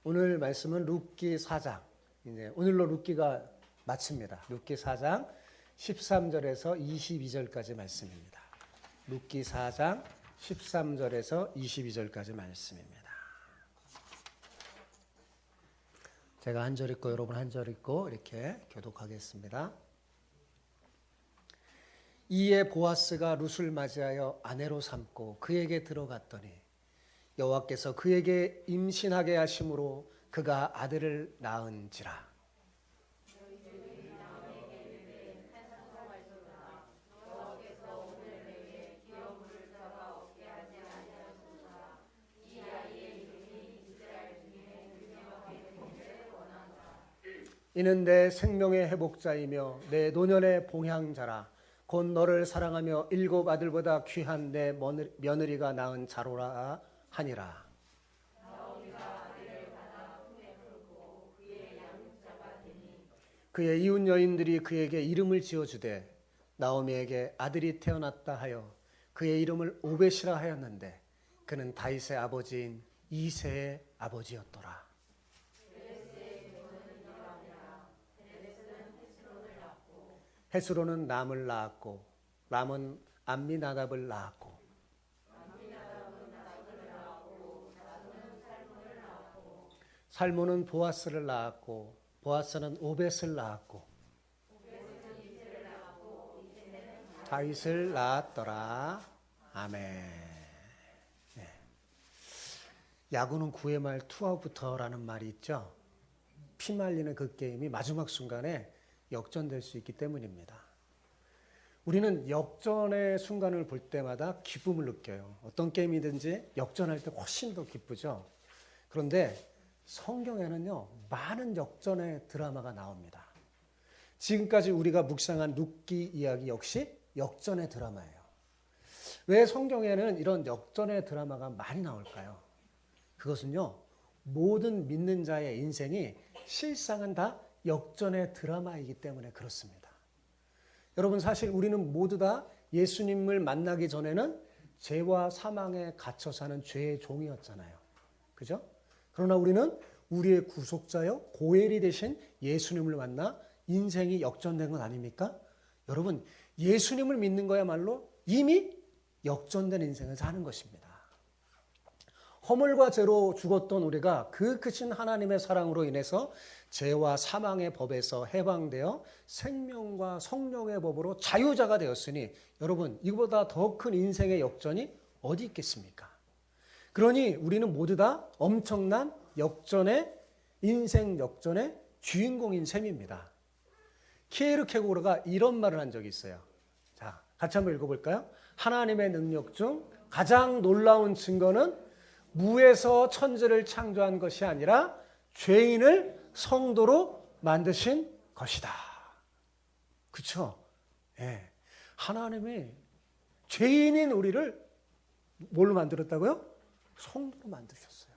오늘 말씀은 룻기 4장. 이제 오늘로 룻기가 마칩니다. 룻기 4장 13절에서 22절까지 말씀입니다. 룻기 4장 13절에서 22절까지 말씀입니다. 제가 한 절 읽고 여러분 한 절 읽고 이렇게 교독하겠습니다. 이에 보아스가 룻을 맞이하여 아내로 삼고 그에게 들어갔더니 여호와께서 그에게 임신하게 하심으로 그가 아들을 낳은지라. 이는 내 생명의 회복자이며 내 노년의 봉향자라. 곧 너를 사랑하며 7 아들보다 귀한 내 며느리가 낳은 자로라 하니라. 그의 이웃 여인들이 그에게 이름을 지어주되 나오미에게 아들이 태어났다 하여 그의 이름을 오벳이라 하였는데 그는 다윗의 아버지인 이새의 아버지였더라. 헤스론은 람을 낳았고 람은 암미나답을 낳았고 살몬은 보아스를 낳았고 보아스는 오벳을 낳았고 다윗을 낳았더라. 아멘. 네. 야구는 9회 말 투아웃부터라는 말이 있죠. 피 말리는 그 게임이 마지막 순간에 역전될 수 있기 때문입니다. 우리는 역전의 순간을 볼 때마다 기쁨을 느껴요. 어떤 게임이든지 역전할 때 훨씬 더 기쁘죠. 그런데 성경에는요, 많은 역전의 드라마가 나옵니다. 지금까지 우리가 묵상한 룻기 이야기 역시 역전의 드라마예요. 왜 성경에는 이런 역전의 드라마가 많이 나올까요? 그것은요, 모든 믿는 자의 인생이 실상은 다 역전의 드라마이기 때문에 그렇습니다. 여러분, 사실 우리는 모두 다 예수님을 만나기 전에는 죄와 사망에 갇혀 사는 죄의 종이었잖아요. 그죠? 그러나 우리는 우리의 구속자여 고엘이 되신 예수님을 만나 인생이 역전된 건 아닙니까? 여러분, 예수님을 믿는 거야말로 이미 역전된 인생을 사는 것입니다. 허물과 죄로 죽었던 우리가 그 크신 하나님의 사랑으로 인해서 죄와 사망의 법에서 해방되어 생명과 성령의 법으로 자유자가 되었으니 여러분, 이보다 더 큰 인생의 역전이 어디 있겠습니까? 그러니 우리는 모두 다 엄청난 역전의 인생 역전의 주인공인 셈입니다. 키에르케고르가 이런 말을 한 적이 있어요. 자, 같이 한번 읽어볼까요? 하나님의 능력 중 가장 놀라운 증거는 무에서 천지를 창조한 것이 아니라 죄인을 성도로 만드신 것이다. 그렇죠? 예. 하나님이 죄인인 우리를 뭘로 만들었다고요? 성도로 만드셨어요.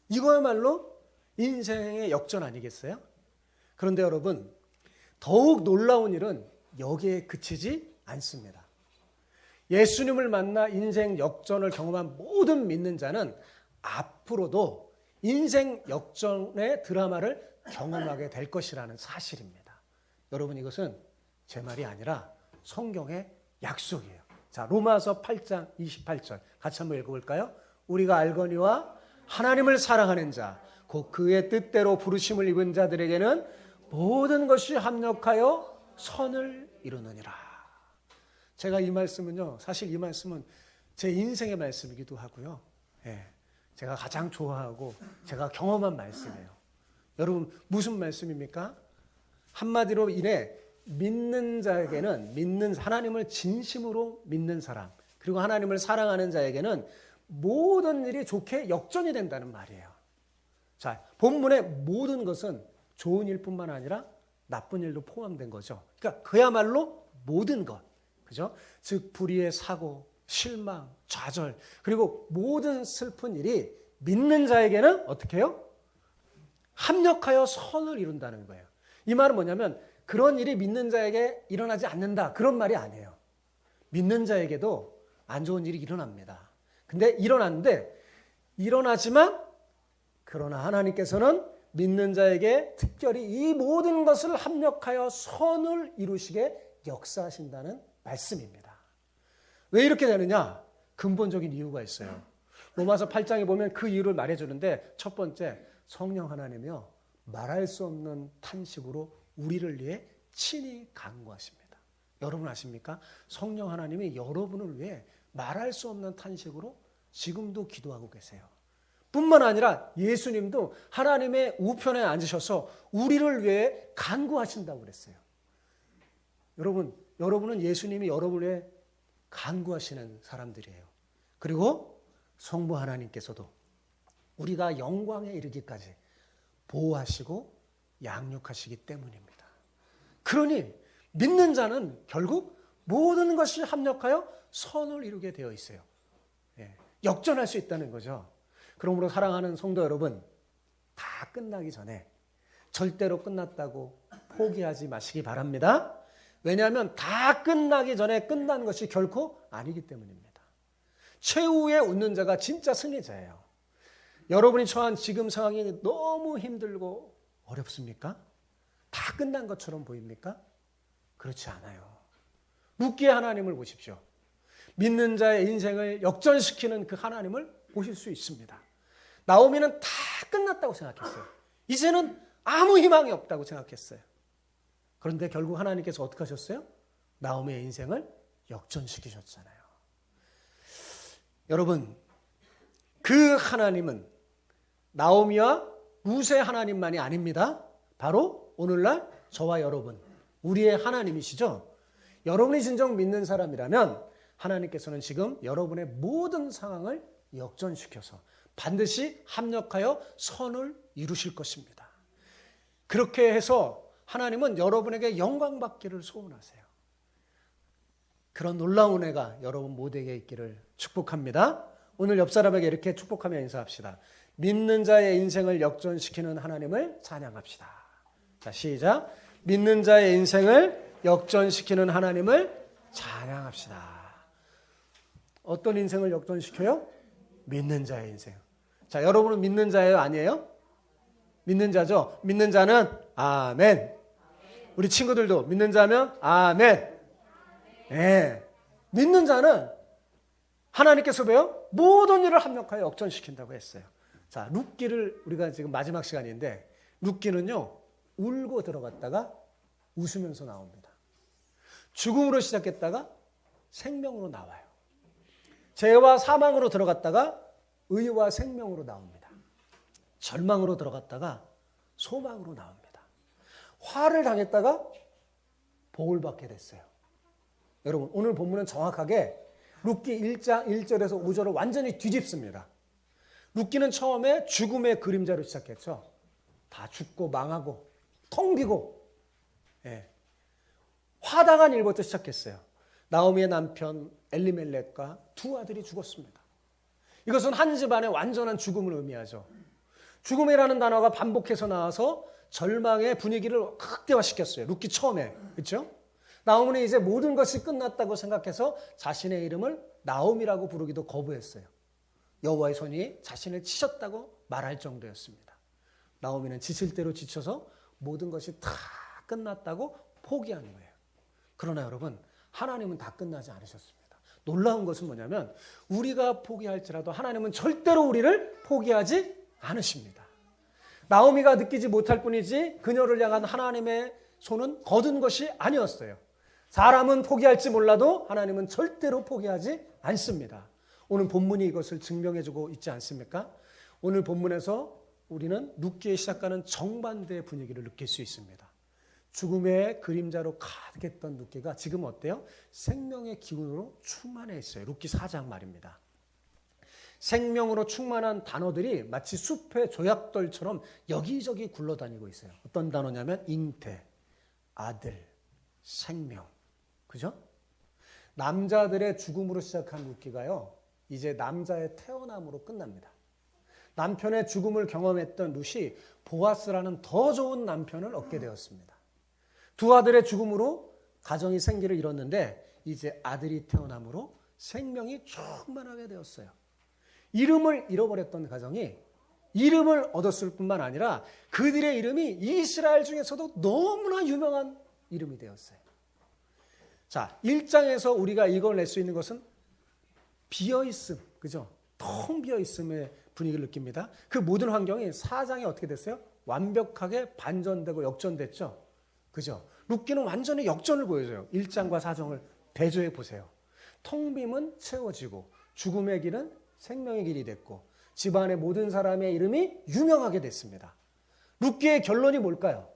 이거야말로 인생의 역전 아니겠어요? 그런데 여러분, 더욱 놀라운 일은 여기에 그치지 않습니다. 예수님을 만나 인생 역전을 경험한 모든 믿는 자는 앞으로도 인생 역전의 드라마를 경험하게 될 것이라는 사실입니다. 여러분, 이것은 제 말이 아니라 성경의 약속이에요. 자, 로마서 8장 28절 같이 한번 읽어볼까요? 우리가 알거니와 하나님을 사랑하는 자, 곧 그의 뜻대로 부르심을 입은 자들에게는 모든 것이 합력하여 선을 이루느니라. 제가 이 말씀은요, 사실 이 말씀은 제 인생의 말씀이기도 하고요. 예, 제가 가장 좋아하고 제가 경험한 말씀이에요. 여러분, 무슨 말씀입니까? 한마디로 이래 믿는 자에게는 하나님을 진심으로 믿는 사람, 그리고 하나님을 사랑하는 자에게는 모든 일이 좋게 역전이 된다는 말이에요. 자, 본문의 모든 것은 좋은 일뿐만 아니라 나쁜 일도 포함된 거죠. 그러니까 그야말로 모든 것. 그죠? 즉, 불의의 사고, 실망, 좌절, 그리고 모든 슬픈 일이 믿는 자에게는 어떻게 해요? 합력하여 선을 이룬다는 거예요. 이 말은 뭐냐면 그런 일이 믿는 자에게 일어나지 않는다. 그런 말이 아니에요. 믿는 자에게도 안 좋은 일이 일어납니다. 근데 일어나지만 그러나 하나님께서는 믿는 자에게 특별히 이 모든 것을 합력하여 선을 이루시게 역사하신다는 말씀입니다. 왜 이렇게 되느냐? 근본적인 이유가 있어요. 로마서 8장에 보면 그 이유를 말해주는데, 첫 번째, 성령 하나님이요 말할 수 없는 탄식으로 우리를 위해 친히 간구하십니다. 여러분 아십니까? 성령 하나님이 여러분을 위해 말할 수 없는 탄식으로 지금도 기도하고 계세요. 뿐만 아니라 예수님도 하나님의 우편에 앉으셔서 우리를 위해 간구하신다고 그랬어요. 여러분은 예수님이 여러분을 위해 간구하시는 사람들이에요. 그리고 성부 하나님께서도 우리가 영광에 이르기까지 보호하시고 양육하시기 때문입니다. 그러니 믿는 자는 결국 모든 것이 합력하여 선을 이루게 되어 있어요. 역전할 수 있다는 거죠. 그러므로 사랑하는 성도 여러분, 다 끝나기 전에 절대로 끝났다고 포기하지 마시기 바랍니다. 왜냐하면 다 끝나기 전에 끝난 것이 결코 아니기 때문입니다. 최후에 웃는 자가 진짜 승리자예요. 여러분이 처한 지금 상황이 너무 힘들고 어렵습니까? 다 끝난 것처럼 보입니까? 그렇지 않아요. 룻기의 하나님을 보십시오. 믿는 자의 인생을 역전시키는 그 하나님을 보실 수 있습니다. 나오미는 다 끝났다고 생각했어요. 이제는 아무 희망이 없다고 생각했어요. 그런데 결국 하나님께서 어떻게 하셨어요? 나오미의 인생을 역전시키셨잖아요. 여러분, 그 하나님은 나오미와 룻의 하나님만이 아닙니다. 바로 오늘날 저와 여러분, 우리의 하나님이시죠. 여러분이 진정 믿는 사람이라면 하나님께서는 지금 여러분의 모든 상황을 역전시켜서 반드시 합력하여 선을 이루실 것입니다. 그렇게 해서 하나님은 여러분에게 영광 받기를 소원하세요. 그런 놀라운 은혜가 여러분 모두에게 있기를 축복합니다. 오늘 옆 사람에게 이렇게 축복하며 인사합시다. 믿는 자의 인생을 역전시키는 하나님을 찬양합시다. 자, 시작. 믿는 자의 인생을 역전시키는 하나님을 찬양합시다. 어떤 인생을 역전시켜요? 믿는 자의 인생. 자, 여러분은 믿는 자예요? 아니에요? 믿는 자죠? 믿는 자는 아멘. 우리 친구들도 믿는 자면 아멘. 네. 믿는 자는 하나님께서 왜요? 모든 일을 합력하여 역전시킨다고 했어요. 자, 룻기를 우리가 지금 마지막 시간인데, 룻기는요 울고 들어갔다가 웃으면서 나옵니다. 죽음으로 시작했다가 생명으로 나와요. 죄와 사망으로 들어갔다가 의와 생명으로 나옵니다. 절망으로 들어갔다가 소망으로 나옵니다. 화를 당했다가 복을 받게 됐어요. 여러분, 오늘 본문은 정확하게 룻기 1장 1절에서 5절을 완전히 뒤집습니다. 룻기는 처음에 죽음의 그림자로 시작했죠. 다 죽고 망하고 텅 비고, 화당한 일부터 시작했어요. 나오미의 남편 엘리멜렉과 두 아들이 죽었습니다. 이것은 한 집안의 완전한 죽음을 의미하죠. 죽음이라는 단어가 반복해서 나와서 절망의 분위기를 극대화시켰어요. 룻기 처음에. 그렇죠? 나오미는 이제 모든 것이 끝났다고 생각해서 자신의 이름을 나오미라고 부르기도 거부했어요. 여호와의 손이 자신을 치셨다고 말할 정도였습니다. 나오미는 지칠 대로 지쳐서 모든 것이 다 끝났다고 포기하는 거예요. 그러나 여러분, 하나님은 다 끝나지 않으셨습니다. 놀라운 것은 뭐냐면 우리가 포기할지라도 하나님은 절대로 우리를 포기하지 않으십니다. 나오미가 느끼지 못할 뿐이지 그녀를 향한 하나님의 손은 거둔 것이 아니었어요. 사람은 포기할지 몰라도 하나님은 절대로 포기하지 않습니다. 오늘 본문이 이것을 증명해주고 있지 않습니까? 오늘 본문에서 우리는 룻기에 시작하는 정반대의 분위기를 느낄 수 있습니다. 죽음의 그림자로 가득했던 룻기가 지금 어때요? 생명의 기운으로 충만해 있어요. 룻기 4장 말입니다. 생명으로 충만한 단어들이 마치 숲의 조약돌처럼 여기저기 굴러다니고 있어요. 어떤 단어냐면 잉태, 아들, 생명. 그죠? 남자들의 죽음으로 시작한 룻기가요, 이제 남자의 태어남으로 끝납니다. 남편의 죽음을 경험했던 룻이 보아스라는 더 좋은 남편을 얻게 되었습니다. 두 아들의 죽음으로 가정이 생기를 잃었는데 이제 아들이 태어남으로 생명이 충만하게 되었어요. 이름을 잃어버렸던 가정이 이름을 얻었을 뿐만 아니라 그들의 이름이 이스라엘 중에서도 너무나 유명한 이름이 되었어요. 자, 1장에서 우리가 이걸 낼 수 있는 것은 비어있음, 그죠? 텅 비어있음의 분위기를 느낍니다. 그 모든 환경이 4장에 어떻게 됐어요? 완벽하게 반전되고 역전됐죠? 그죠? 룻기는 완전히 역전을 보여줘요. 1장과 4장을 대조해 보세요. 텅 빔은 채워지고 죽음의 길은 생명의 길이 됐고 집안의 모든 사람의 이름이 유명하게 됐습니다. 룻기의 결론이 뭘까요?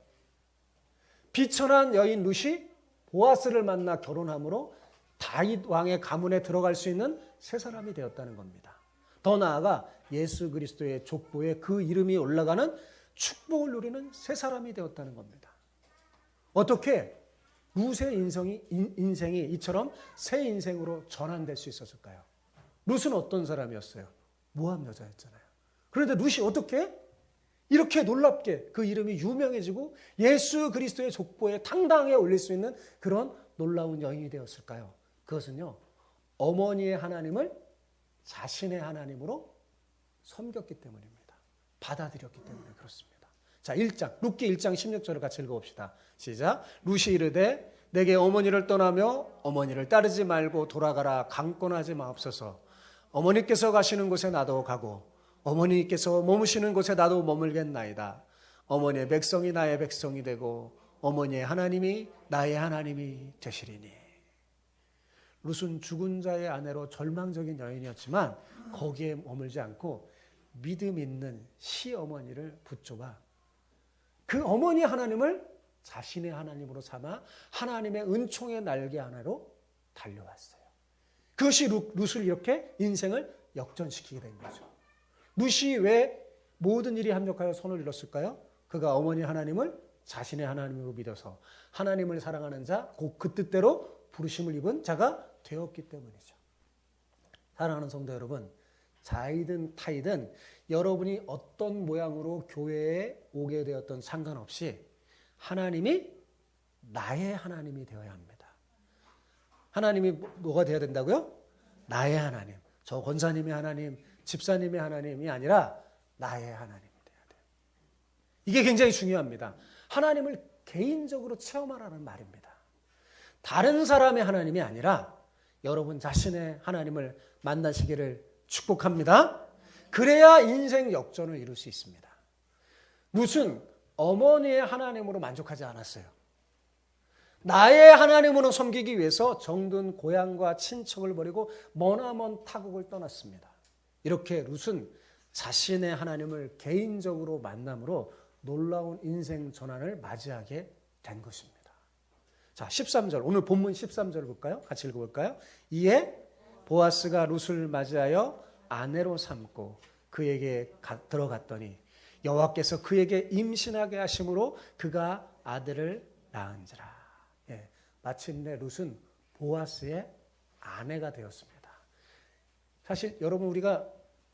비천한 여인 룻이 보아스를 만나 결혼함으로 다윗 왕의 가문에 들어갈 수 있는 새 사람이 되었다는 겁니다. 더 나아가 예수 그리스도의 족보에 그 이름이 올라가는 축복을 누리는 새 사람이 되었다는 겁니다. 어떻게 룻의 인생이 이처럼 새 인생으로 전환될 수 있었을까요? 룻은 어떤 사람이었어요? 모압 여자였잖아요. 그런데 룻이 어떻게 이렇게 놀랍게 그 이름이 유명해지고 예수 그리스도의 족보에 당당하게 올릴 수 있는 그런 놀라운 여인이 되었을까요? 그것은요, 어머니의 하나님을 자신의 하나님으로 섬겼기 때문입니다. 받아들였기 때문에 그렇습니다. 자, 1장, 룻기 1장 16절을 같이 읽어봅시다. 시작. 룻이 이르되 내게 어머니를 떠나며 어머니를 따르지 말고 돌아가라. 강권하지 마옵소서. 어머니께서 가시는 곳에 나도 가고 어머니께서 머무시는 곳에 나도 머물겠나이다. 어머니의 백성이 나의 백성이 되고 어머니의 하나님이 나의 하나님이 되시리니. 룻은 죽은 자의 아내로 절망적인 여인이었지만 거기에 머물지 않고 믿음 있는 시어머니를 붙잡아 그 어머니 하나님을 자신의 하나님으로 삼아 하나님의 은총의 날개 하나로 달려왔어요. 그것이 룻을 이렇게 인생을 역전시키게 된 거죠. 룻이 왜 모든 일이 합력하여 손을 이뤘을까요? 그가 어머니 하나님을 자신의 하나님으로 믿어서 하나님을 사랑하는 자, 곧 그 뜻대로 부르심을 입은 자가 되었기 때문이죠. 사랑하는 성도 여러분, 자이든 타이든 여러분이 어떤 모양으로 교회에 오게 되었던 상관없이 하나님이 나의 하나님이 되어야 합니다. 하나님이 뭐가 되어야 된다고요? 나의 하나님. 저 권사님의 하나님, 집사님의 하나님이 아니라 나의 하나님이 되어야 돼요. 이게 굉장히 중요합니다. 하나님을 개인적으로 체험하라는 말입니다. 다른 사람의 하나님이 아니라 여러분 자신의 하나님을 만나시기를 축복합니다. 그래야 인생 역전을 이룰 수 있습니다. 룻은 어머니의 하나님으로 만족하지 않았어요. 나의 하나님으로 섬기기 위해서 정든 고향과 친척을 버리고 머나먼 타국을 떠났습니다. 이렇게 룻은 자신의 하나님을 개인적으로 만남으로 놀라운 인생 전환을 맞이하게 된 것입니다. 자, 13절, 오늘 본문 13절 볼까요? 같이 읽어볼까요? 이에 보아스가 룻을 맞이하여 아내로 삼고 그에게 들어갔더니 여호와께서 그에게 임신하게 하심으로 그가 아들을 낳은지라. 예, 마침내 룻은 보아스의 아내가 되었습니다. 사실 여러분 우리가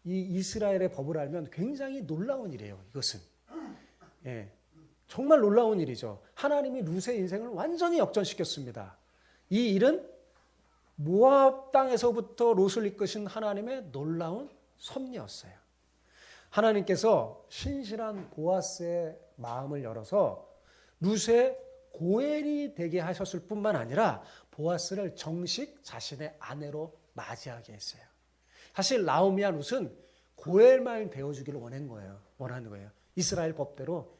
이 이스라엘의 법을 알면 굉장히 놀라운 일이에요. 이것은 예, 정말 놀라운 일이죠. 하나님이 룻의 인생을 완전히 역전시켰습니다. 이 일은 모압 땅에서부터 롯을 이끄신 하나님의 놀라운 섭리였어요. 하나님께서 신실한 보아스의 마음을 열어서 룻의 고엘이 되게 하셨을 뿐만 아니라 보아스를 정식 자신의 아내로 맞이하게 했어요. 사실 나오미와 룻은 고엘만 되어주기를 원하는 거예요. 이스라엘 법대로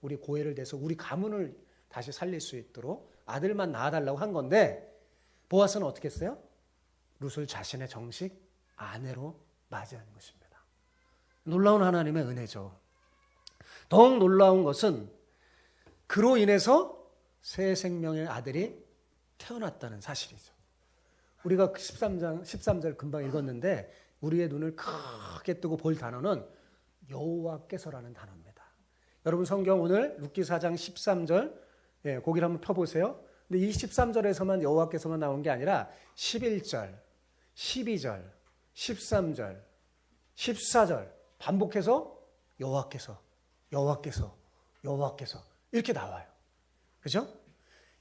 우리 고엘을 대서 우리 가문을 다시 살릴 수 있도록 아들만 낳아달라고 한 건데 보아스는 어떻게 했어요? 룻을 자신의 정식 아내로 맞이하는 것입니다. 놀라운 하나님의 은혜죠. 더욱 놀라운 것은 그로 인해서 새 생명의 아들이 태어났다는 사실이죠. 우리가 13절 금방 읽었는데 우리의 눈을 크게 뜨고 볼 단어는 여호와께서라는 단어입니다. 여러분 성경 오늘 룻기 4장 13절 거기를 한번 펴보세요. 근데 이 13절에서만 여호와께서만 나온 게 아니라 11절, 12절, 13절, 14절 반복해서 여호와께서, 여호와께서, 여호와께서 이렇게 나와요. 그죠?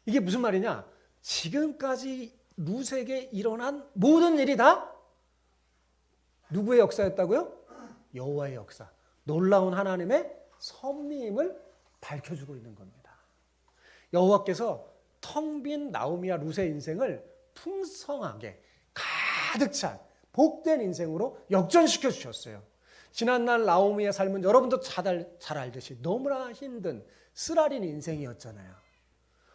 이게 무슨 말이냐? 지금까지 룻에게 일어난 모든 일이 다 누구의 역사였다고요? 여호와의 역사. 놀라운 하나님의 섭리임을 밝혀주고 있는 겁니다. 여호와께서 텅 빈 나오미와 룻의 인생을 풍성하게 가득 찬 복된 인생으로 역전시켜 주셨어요. 지난날 나오미의 삶은 여러분도 잘 알듯이 너무나 힘든 쓰라린 인생이었잖아요.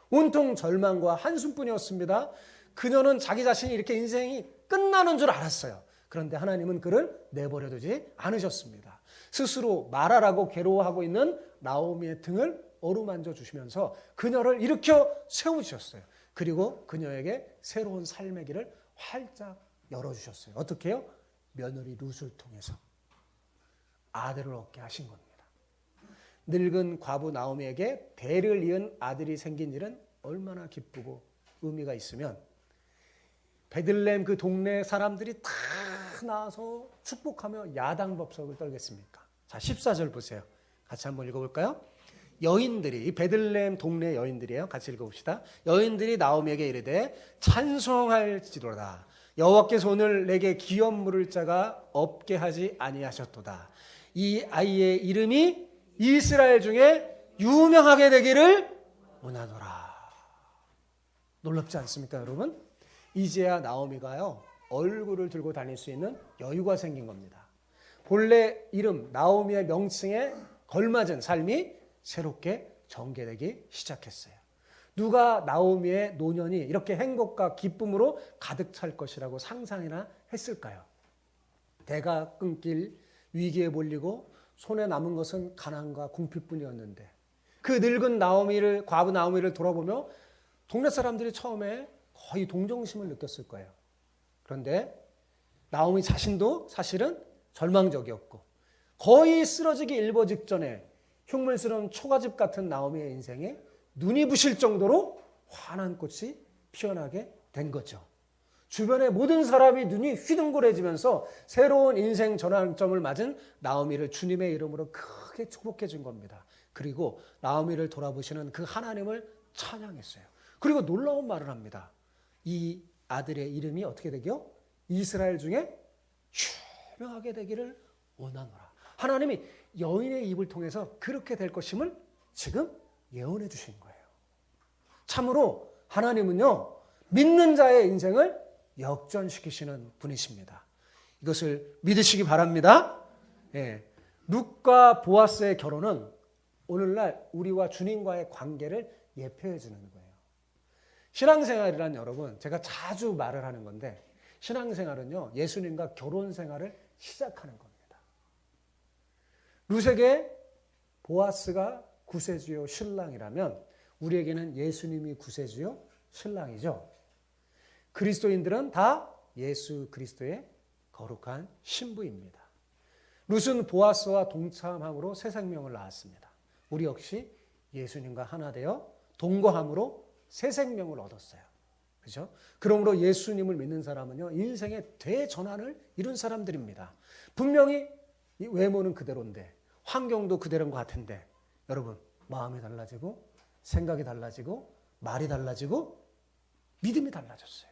온통 절망과 한숨뿐이었습니다. 그녀는 자기 자신이 이렇게 인생이 끝나는 줄 알았어요. 그런데 하나님은 그를 내버려두지 않으셨습니다. 스스로 말하라고 괴로워하고 있는 나오미의 등을 어루만져 주시면서 그녀를 일으켜 세우셨어요. 그리고 그녀에게 새로운 삶의 길을 활짝 열어주셨어요. 어떻게 해요? 며느리 룻을 통해서 아들을 얻게 하신 겁니다. 늙은 과부 나오미에게 대를 이은 아들이 생긴 일은 얼마나 기쁘고 의미가 있으면 베들레헴 그 동네 사람들이 다 나와서 축복하며 야당법석을 떨겠습니까? 자, 14절 보세요. 같이 한번 읽어볼까요? 여인들이, 베들레헴 동네 여인들이에요. 같이 읽어봅시다. 여인들이 나오미에게 이르되 찬송할지로다. 여호와께서 오늘 내게 기업 물을 자가 없게 하지 아니하셨도다. 이 아이의 이름이 이스라엘 중에 유명하게 되기를 원하노라. 놀랍지 않습니까, 여러분? 이제야 나오미가요, 얼굴을 들고 다닐 수 있는 여유가 생긴 겁니다. 본래 이름 나오미의 명칭에 걸맞은 삶이 새롭게 전개되기 시작했어요. 누가 나오미의 노년이 이렇게 행복과 기쁨으로 가득 찰 것이라고 상상이나 했을까요? 대가 끊길 위기에 몰리고 손에 남은 것은 가난과 궁핍뿐이었는데 그 늙은 나오미를, 과부 나오미를 돌아보며 동네 사람들이 처음에 거의 동정심을 느꼈을 거예요. 그런데 나오미 자신도 사실은 절망적이었고 거의 쓰러지기 일보 직전에 흉물스러운 초가집 같은 나오미의 인생에 눈이 부실 정도로 환한 꽃이 피어나게 된 거죠. 주변의 모든 사람이 눈이 휘둥그레지면서 새로운 인생 전환점을 맞은 나오미를 주님의 이름으로 크게 축복해 준 겁니다. 그리고 나오미를 돌아보시는 그 하나님을 찬양했어요. 그리고 놀라운 말을 합니다. 이 아들의 이름이 어떻게 되죠? 이스라엘 중에 유명하게 되기를 원하노라. 하나님이 여인의 입을 통해서 그렇게 될 것임을 지금 예언해 주신 거예요. 참으로 하나님은요, 믿는 자의 인생을 역전시키시는 분이십니다. 이것을 믿으시기 바랍니다. 예. 룻과 보아스의 결혼은 오늘날 우리와 주님과의 관계를 예표해 주는 거예요. 신앙생활이란 여러분, 제가 자주 말을 하는 건데 신앙생활은요, 예수님과 결혼 생활을 시작하는 겁니다. 룻에게 보아스가 구세주요 신랑이라면 우리에게는 예수님이 구세주요 신랑이죠. 그리스도인들은 다 예수 그리스도의 거룩한 신부입니다. 룻은 보아스와 동참함으로 새 생명을 낳았습니다. 우리 역시 예수님과 하나 되어 동거함으로 새 생명을 얻었어요. 그죠? 그러므로 예수님을 믿는 사람은요, 인생의 대전환을 이룬 사람들입니다. 분명히 외모는 그대로인데, 환경도 그대로인 것 같은데, 여러분, 마음이 달라지고, 생각이 달라지고, 말이 달라지고, 믿음이 달라졌어요.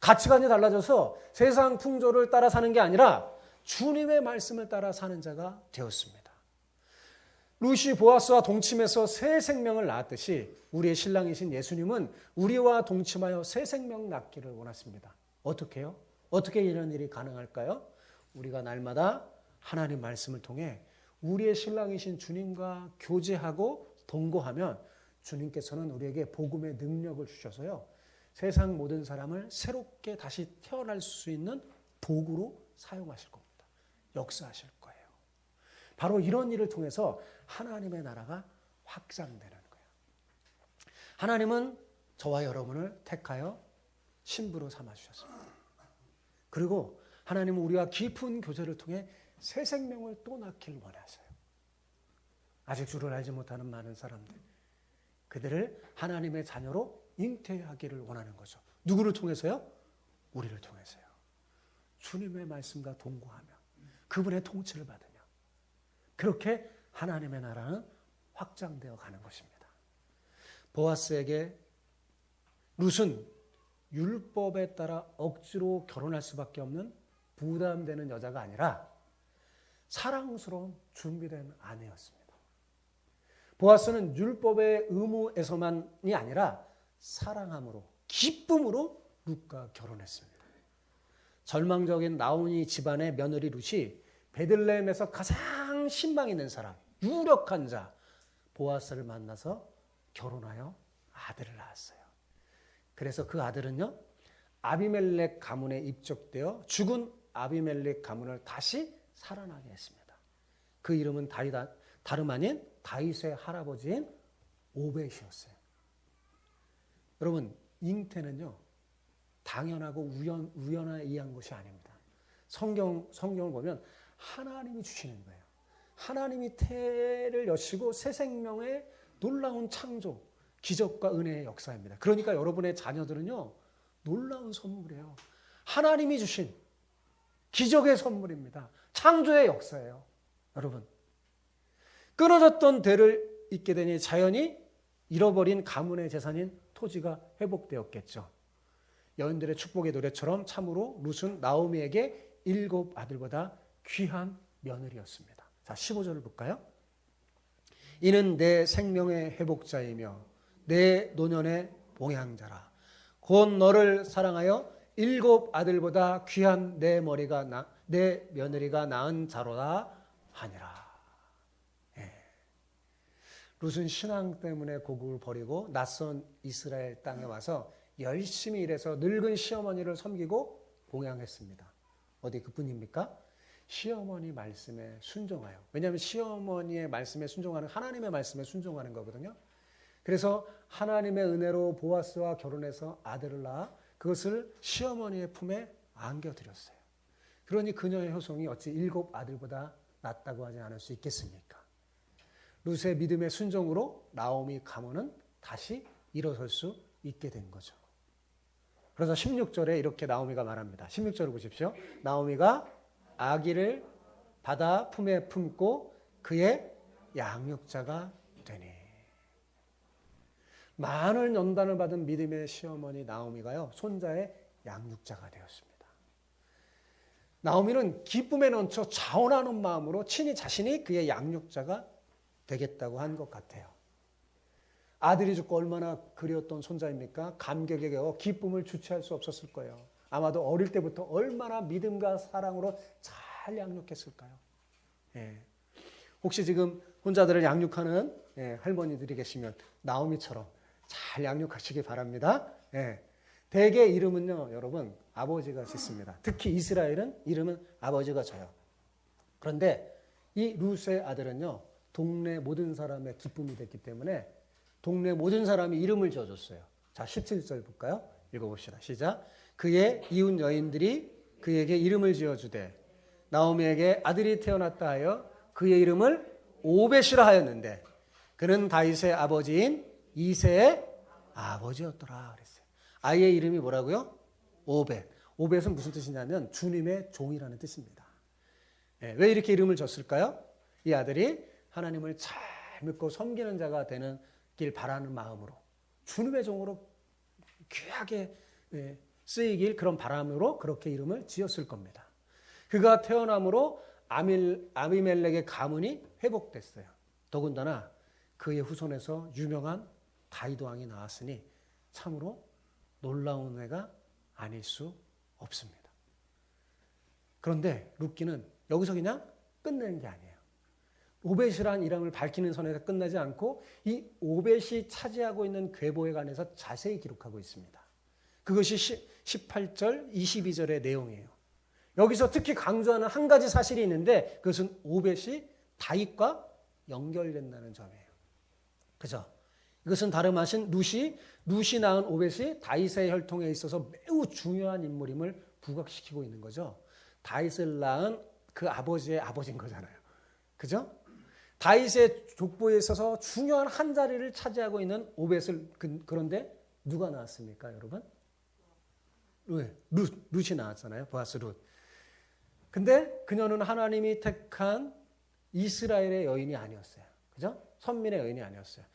가치관이 달라져서 세상 풍조를 따라 사는 게 아니라 주님의 말씀을 따라 사는 자가 되었습니다. 룻이 보아스와 동침해서 새 생명을 낳았듯이 우리의 신랑이신 예수님은 우리와 동침하여 새 생명 낳기를 원하십니다. 어떻게 해요? 어떻게 이런 일이 가능할까요? 우리가 날마다 하나님 말씀을 통해 우리의 신랑이신 주님과 교제하고 동거하면 주님께서는 우리에게 복음의 능력을 주셔서요, 세상 모든 사람을 새롭게 다시 태어날 수 있는 도구로 사용하실 겁니다. 역사하실 거예요. 바로 이런 일을 통해서 하나님의 나라가 확장되는 거예요. 하나님은 저와 여러분을 택하여 신부로 삼아주셨습니다. 그리고 하나님은 우리와 깊은 교제를 통해 새 생명을 또 낳기를 원하세요. 아직 주를 알지 못하는 많은 사람들, 그들을 하나님의 자녀로 잉태하기를 원하는 거죠. 누구를 통해서요? 우리를 통해서요. 주님의 말씀과 동거하며 그분의 통치를 받으며 그렇게 하나님의 나라는 확장되어 가는 것입니다. 보아스에게 룻은 율법에 따라 억지로 결혼할 수밖에 없는 부담되는 여자가 아니라 사랑스러운 준비된 아내였습니다. 보아스는 율법의 의무에서만이 아니라 사랑함으로, 기쁨으로 룻과 결혼했습니다. 절망적인 나오미 집안의 며느리 룻이 베들레헴에서 가장 신망 있는 사람, 유력한 자 보아스를 만나서 결혼하여 아들을 낳았어요. 그래서 그 아들은요, 아비멜렉 가문에 입적되어 죽은 아비멜렉 가문을 다시 살아나게 했습니다. 그 이름은 다름 아닌 다윗의 할아버지인 오벳이었어요. 여러분, 잉태는요, 당연하고 우연하게 이해한 것이 아닙니다. 성경을 보면 하나님이 주시는 거예요. 하나님이 태를 여시고 새 생명의 놀라운 창조, 기적과 은혜의 역사입니다. 그러니까 여러분의 자녀들은요, 놀라운 선물이에요. 하나님이 주신 기적의 선물입니다. 창조의 역사예요. 여러분, 끊어졌던 대를 잇게 되니 자연히 잃어버린 가문의 재산인 토지가 회복되었겠죠. 여인들의 축복의 노래처럼 참으로 룻은 나오미에게 7 아들보다 귀한 며느리였습니다. 자, 15절을 볼까요? 이는 내 생명의 회복자이며 내 노년의 봉양자라. 곧 너를 사랑하여 7 아들보다 귀한 내 며느리가 낳은 자로다 하니라. 룻은 신앙 때문에 고국을 버리고 낯선 이스라엘 땅에 와서 열심히 일해서 늙은 시어머니를 섬기고 봉양했습니다. 어디 그뿐입니까? 시어머니 말씀에 순종하여. 왜냐하면 시어머니의 말씀에 순종하는 하나님의 말씀에 순종하는 거거든요. 그래서 하나님의 은혜로 보아스와 결혼해서 아들을 낳아 그것을 시어머니의 품에 안겨드렸어요. 그러니 그녀의 효성이 어찌 7 아들보다 낫다고 하지 않을 수 있겠습니까? 룻의 믿음의 순종으로 나오미 가문은 다시 일어설 수 있게 된 거죠. 그래서 16절에 이렇게 나오미가 말합니다. 16절을 보십시오. 나오미가 아기를 받아 품에 품고 그의 양육자가 되니. 많은 연단을 받은 믿음의 시어머니 나오미가요, 손자의 양육자가 되었습니다. 나오미는 기쁨에 넘쳐 자원하는 마음으로 친히 자신이 그의 양육자가 되겠다고 한 것 같아요. 아들이 죽고 얼마나 그리웠던 손자입니까? 감격에 겨워 기쁨을 주체할 수 없었을 거예요. 아마도 어릴 때부터 얼마나 믿음과 사랑으로 잘 양육했을까요? 혹시 지금 혼자들을 양육하는 할머니들이 계시면 나오미처럼 잘 양육하시기 바랍니다. 대개 이름은요, 여러분, 아버지가 짓습니다. 특히 이스라엘은 이름은 아버지가 져요. 그런데 이 룻의 아들은요, 동네 모든 사람의 기쁨이 됐기 때문에 동네 모든 사람이 이름을 지어줬어요. 자, 17절 볼까요? 읽어봅시다. 시작. 그의 이웃 여인들이 그에게 이름을 지어주되 나오미에게 아들이 태어났다 하여 그의 이름을 오벳이라 하였는데 그는 다윗의 아버지인 이새의 아버지였더라 그랬어요. 아이의 이름이 뭐라고요? 오벳. 오벳은 무슨 뜻이냐면 주님의 종이라는 뜻입니다. 왜 이렇게 이름을 줬을까요? 이 아들이 하나님을 잘 믿고 섬기는 자가 되는 길 바라는 마음으로 주님의 종으로 귀하게 쓰이길 그런 바람으로 그렇게 이름을 지었을 겁니다. 그가 태어남으로 아비멜렉의 가문이 회복됐어요. 더군다나 그의 후손에서 유명한 다윗 왕이 나왔으니 참으로 놀라운 애가 아닐 수 없습니다. 그런데 룻기는 여기서 그냥 끝내는 게 아니에요. 오벳이라는 이름을 밝히는 선에서 끝나지 않고 이 오벳이 차지하고 있는 궤보에 관해서 자세히 기록하고 있습니다. 그것이 18절, 22절의 내용이에요. 여기서 특히 강조하는 한 가지 사실이 있는데 그것은 오벳이 다윗과 연결된다는 점이에요. 그죠? 이것은 다름 아닌 룻이 낳은 오벳이 다윗의 혈통에 있어서 매우 중요한 인물임을 부각시키고 있는 거죠. 다윗을 낳은 그 아버지의 아버지인 거잖아요. 그죠? 다윗의 족보에 있어서 중요한 한 자리를 차지하고 있는 오벳을 그런데 누가 낳았습니까, 여러분? 룻이 낳았잖아요. 보아스 룻. 근데 그녀는 하나님이 택한 이스라엘의 여인이 아니었어요. 그죠? 선민의 여인이 아니었어요.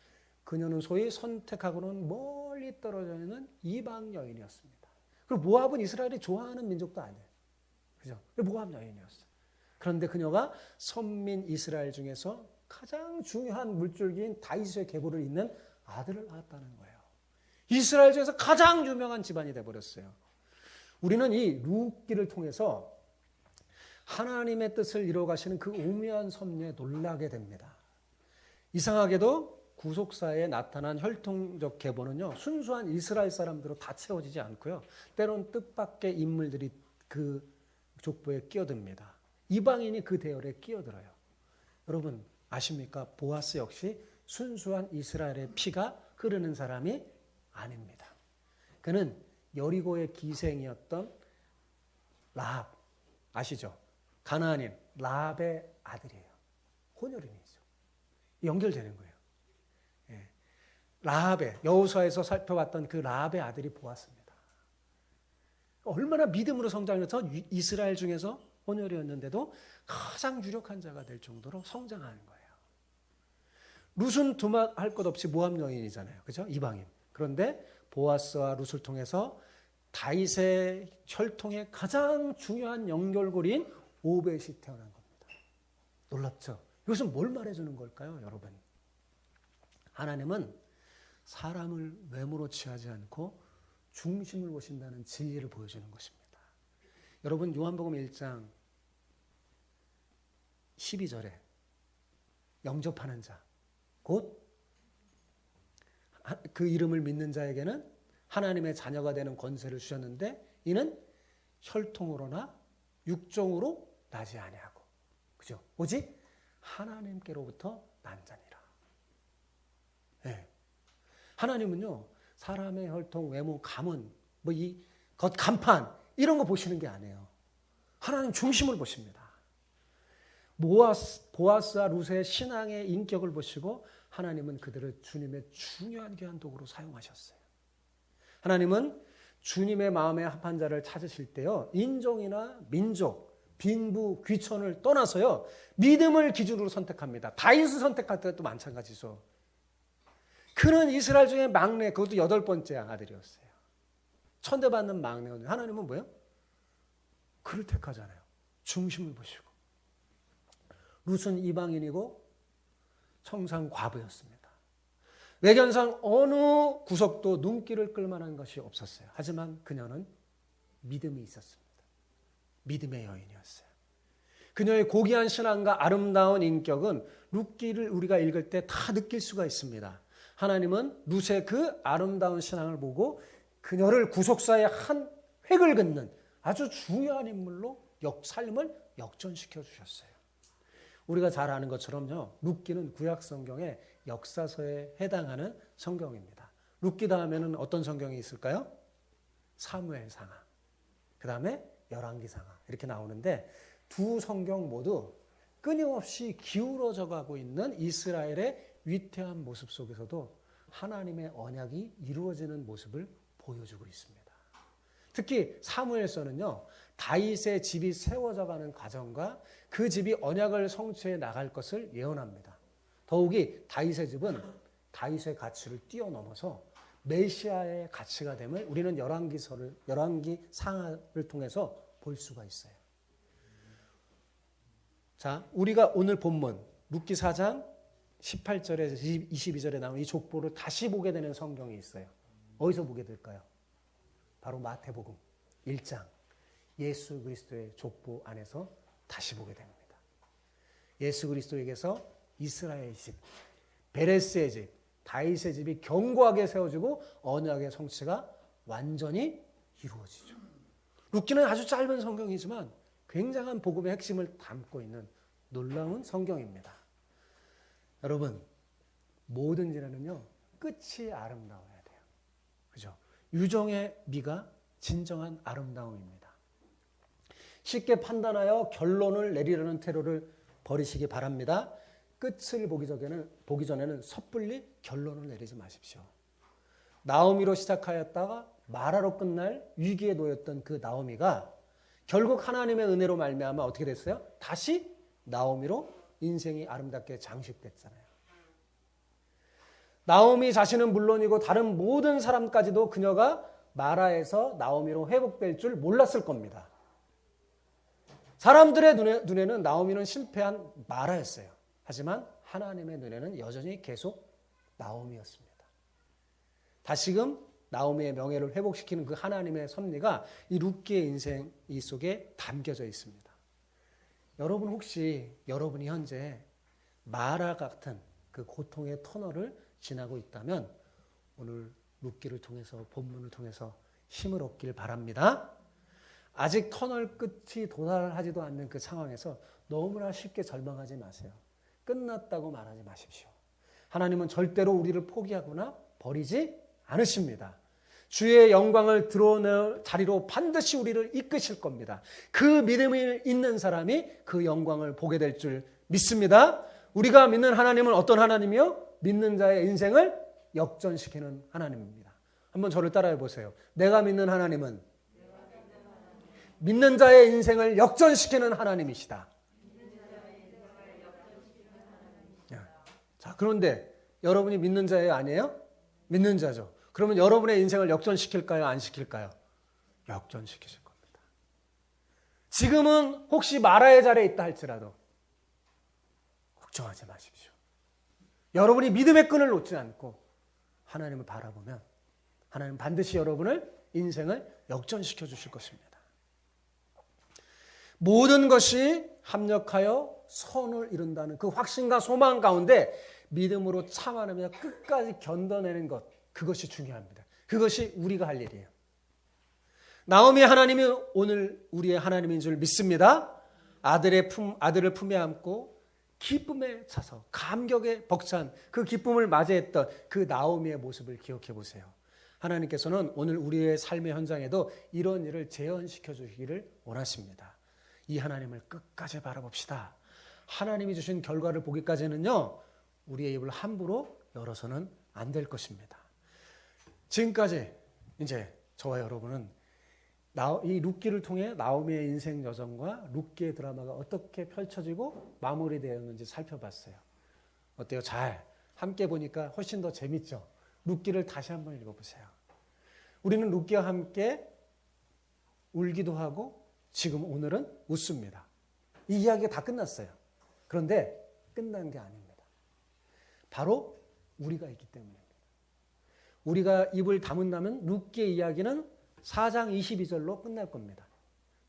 그녀는 소위 선택하고는 멀리 떨어져 있는 이방 여인이었습니다. 그리고 모압은 이스라엘이 좋아하는 민족도 아니에요. 그죠? 모압 여인이었어요. 그런데 그녀가 선민 이스라엘 중에서 가장 중요한 물줄기인 다윗의 계보를 잇는 아들을 낳았다는 거예요. 이스라엘 중에서 가장 유명한 집안이 되어버렸어요. 우리는 이 룻기를 통해서 하나님의 뜻을 이루어가시는 그 오묘한 섭리에 놀라게 됩니다. 이상하게도 구속사에 나타난 혈통적 계보는요, 순수한 이스라엘 사람들로 다 채워지지 않고요, 때론 뜻밖의 인물들이 그 족보에 끼어듭니다. 이방인이 그 대열에 끼어들어요. 여러분 아십니까? 보아스 역시 순수한 이스라엘의 피가 흐르는 사람이 아닙니다. 그는 여리고의 기생이었던 라합, 아시죠? 가나안인 라합의 아들이에요. 혼혈인이죠. 연결되는 거예요. 예. 라합의, 여호수아에서 살펴봤던 그 라합의 아들이 보았습니다. 얼마나 믿음으로 성장해서 이스라엘 중에서 혼혈이었는데도 가장 유력한 자가 될 정도로 성장하는 거예요. 룻은 두말할 것 없이 모압 여인이잖아요. 그죠? 이방인. 그런데 보아스와 룻을 통해서 다윗의 혈통의 가장 중요한 연결고리인 오벳이 태어난 겁니다. 놀랍죠? 이것은 뭘 말해주는 걸까요, 여러분? 하나님은 사람을 외모로 취하지 않고 중심을 보신다는 진리를 보여주는 것입니다. 여러분 요한복음 1장 12절에 영접하는 자, 곧 그 이름을 믿는 자에게는 하나님의 자녀가 되는 권세를 주셨는데 이는 혈통으로나 육종으로 나지 아니하고, 그죠? 오직 하나님께로부터 난 자니라. 네. 하나님은요, 사람의 혈통, 외모, 가문, 뭐 이 겉 간판 이런 거 보시는 게 아니에요. 하나님 중심을 보십니다. 보아스와 룻의 신앙의 인격을 보시고 하나님은 그들을 주님의 중요한 귀한 도구로 사용하셨어요. 하나님은 주님의 마음에 합한 자를 찾으실 때요, 인종이나 민족, 빈부, 귀천을 떠나서요, 믿음을 기준으로 선택합니다. 다윗을 선택할 때도 마찬가지죠. 그는 이스라엘 중에 막내, 그것도 8번째 아들이었어요. 천대받는 막내였는데 하나님은 뭐예요? 그를 택하잖아요. 중심을 보시고. 룻은 이방인이고 청상 과부였습니다. 외견상 어느 구석도 눈길을 끌만한 것이 없었어요. 하지만 그녀는 믿음이 있었습니다. 믿음의 여인이었어요. 그녀의 고귀한 신앙과 아름다운 인격은 룻기를 우리가 읽을 때 다 느낄 수가 있습니다. 하나님은 룻의 그 아름다운 신앙을 보고 그녀를 구속사의 한 획을 긋는 아주 중요한 인물로 삶을 역전시켜 주셨어요. 우리가 잘 아는 것처럼요, 룻기는 구약 성경의 역사서에 해당하는 성경입니다. 룻기 다음에는 어떤 성경이 있을까요? 사무엘상하, 그 다음에 열왕기상하 이렇게 나오는데 두 성경 모두 끊임없이 기울어져 가고 있는 이스라엘의 위태한 모습 속에서도 하나님의 언약이 이루어지는 모습을 보여주고 있습니다. 특히 사무엘서는요, 다윗의 집이 세워져 가는 과정과 그 집이 언약을 성취해 나갈 것을 예언합니다. 더욱이 다윗의 집은 다윗의 가치를 뛰어넘어서 메시아의 가치가 됨을 우리는 열왕기상하를 통해서 볼 수가 있어요. 자, 우리가 오늘 본문 룻기 4장 18절에서 22절에 나오는 이 족보를 다시 보게 되는 성경이 있어요. 어디서 보게 될까요? 바로 마태복음 1장 예수 그리스도의 족보 안에서 다시 보게 됩니다. 예수 그리스도에게서 이스라엘의 집, 베레스의 집, 다윗의 집이 견고하게 세워지고 언약의 성취가 완전히 이루어지죠. 룻기는 아주 짧은 성경이지만 굉장한 복음의 핵심을 담고 있는 놀라운 성경입니다. 여러분, 모든 일에는요, 끝이 아름다워야 돼요. 그죠? 유정의 미가 진정한 아름다움입니다. 쉽게 판단하여 결론을 내리려는 태도를 버리시기 바랍니다. 끝을 보기 전에는 섣불리 결론을 내리지 마십시오. 나오미로 시작하였다가 마라로 끝날 위기에 놓였던 그 나오미가 결국 하나님의 은혜로 말미암아 어떻게 됐어요? 다시 나오미로 인생이 아름답게 장식됐잖아요. 나오미 자신은 물론이고 다른 모든 사람까지도 그녀가 마라에서 나오미로 회복될 줄 몰랐을 겁니다. 사람들의 눈에는 나오미는 실패한 마라였어요. 하지만 하나님의 눈에는 여전히 계속 나오미였습니다. 다시금 나오미의 명예를 회복시키는 그 하나님의 섭리가 이 룻기의 인생 이 속에 담겨져 있습니다. 여러분 혹시 여러분이 현재 마라 같은 그 고통의 터널을 지나고 있다면 오늘 룻기를 통해서 본문을 통해서 힘을 얻길 바랍니다. 아직 터널 끝이 도달하지도 않는 그 상황에서 너무나 쉽게 절망하지 마세요. 끝났다고 말하지 마십시오. 하나님은 절대로 우리를 포기하거나 버리지 않으십니다. 주의 영광을 드러낼 자리로 반드시 우리를 이끄실 겁니다. 그 믿음이 있는 사람이 그 영광을 보게 될 줄 믿습니다. 우리가 믿는 하나님은 어떤 하나님이요? 믿는 자의 인생을 역전시키는 하나님입니다. 한번 저를 따라해 보세요. 내가 믿는 하나님은 믿는 자의 인생을 역전시키는 하나님이시다. 자, 그런데 여러분이 믿는 자예요? 아니에요? 믿는 자죠. 그러면 여러분의 인생을 역전시킬까요? 안 시킬까요? 역전시키실 겁니다. 지금은 혹시 마라의 자리에 있다 할지라도 걱정하지 마십시오. 여러분이 믿음의 끈을 놓지 않고 하나님을 바라보면 하나님은 반드시 여러분을 인생을 역전시켜 주실 것입니다. 모든 것이 합력하여 선을 이룬다는 그 확신과 소망 가운데 믿음으로 참아내며 끝까지 견뎌내는 것, 그것이 중요합니다. 그것이 우리가 할 일이에요. 나오미의 하나님이 오늘 우리의 하나님인 줄 믿습니다. 아들을 품에 안고 기쁨에 차서 감격에 벅찬 그 기쁨을 맞이했던 그 나오미의 모습을 기억해 보세요. 하나님께서는 오늘 우리의 삶의 현장에도 이런 일을 재현시켜 주시기를 원하십니다. 이 하나님을 끝까지 바라봅시다. 하나님이 주신 결과를 보기까지는요, 우리의 입을 함부로 열어서는 안 될 것입니다. 지금까지 이제 저와 여러분은 이 룻기를 통해 나오미의 인생 여정과 룻기의 드라마가 어떻게 펼쳐지고 마무리되었는지 살펴봤어요. 어때요? 잘 함께 보니까 훨씬 더 재밌죠? 룻기를 다시 한번 읽어보세요. 우리는 룻기와 함께 울기도 하고 지금 오늘은 웃습니다. 이 이야기가 다 끝났어요. 그런데 끝난 게 아닙니다. 바로 우리가 있기 때문입니다. 우리가 입을 다문다면 룻기의 이야기는 4장 22절로 끝날 겁니다.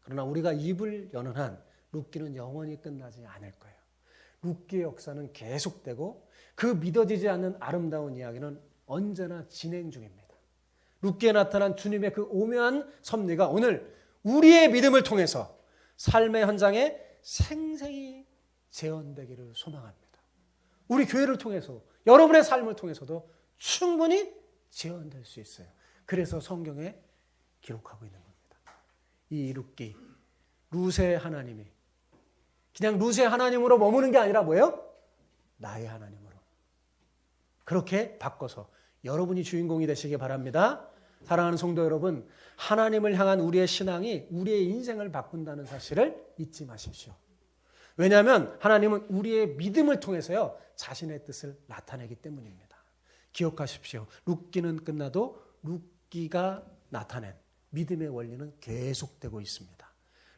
그러나 우리가 입을 여는 한 룻기는 영원히 끝나지 않을 거예요. 룻기의 역사는 계속되고 그 믿어지지 않는 아름다운 이야기는 언제나 진행 중입니다. 룻기에 나타난 주님의 그 오묘한 섭리가 오늘 우리의 믿음을 통해서 삶의 현장에 생생히 재현되기를 소망합니다. 우리 교회를 통해서 여러분의 삶을 통해서도 충분히 재현될 수 있어요. 그래서 성경에 기록하고 있는 겁니다. 이 룻기, 룻의 하나님이 그냥 룻의 하나님으로 머무는 게 아니라 뭐예요? 나의 하나님으로. 그렇게 바꿔서 여러분이 주인공이 되시기 바랍니다. 사랑하는 성도 여러분, 하나님을 향한 우리의 신앙이 우리의 인생을 바꾼다는 사실을 잊지 마십시오. 왜냐하면 하나님은 우리의 믿음을 통해서요, 자신의 뜻을 나타내기 때문입니다. 기억하십시오. 룻기는 끝나도 룻기가 나타낸 믿음의 원리는 계속되고 있습니다.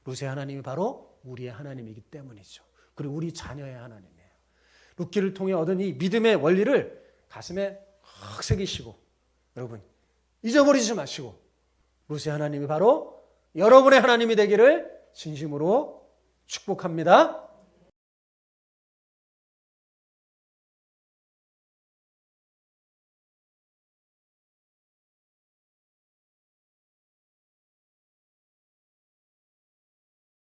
룻의 하나님이 바로 우리의 하나님이기 때문이죠. 그리고 우리 자녀의 하나님이에요. 룻기를 통해 얻은 이 믿음의 원리를 가슴에 확 새기시고 여러분 잊어버리지 마시고 룻의 하나님이 바로 여러분의 하나님이 되기를 진심으로 축복합니다.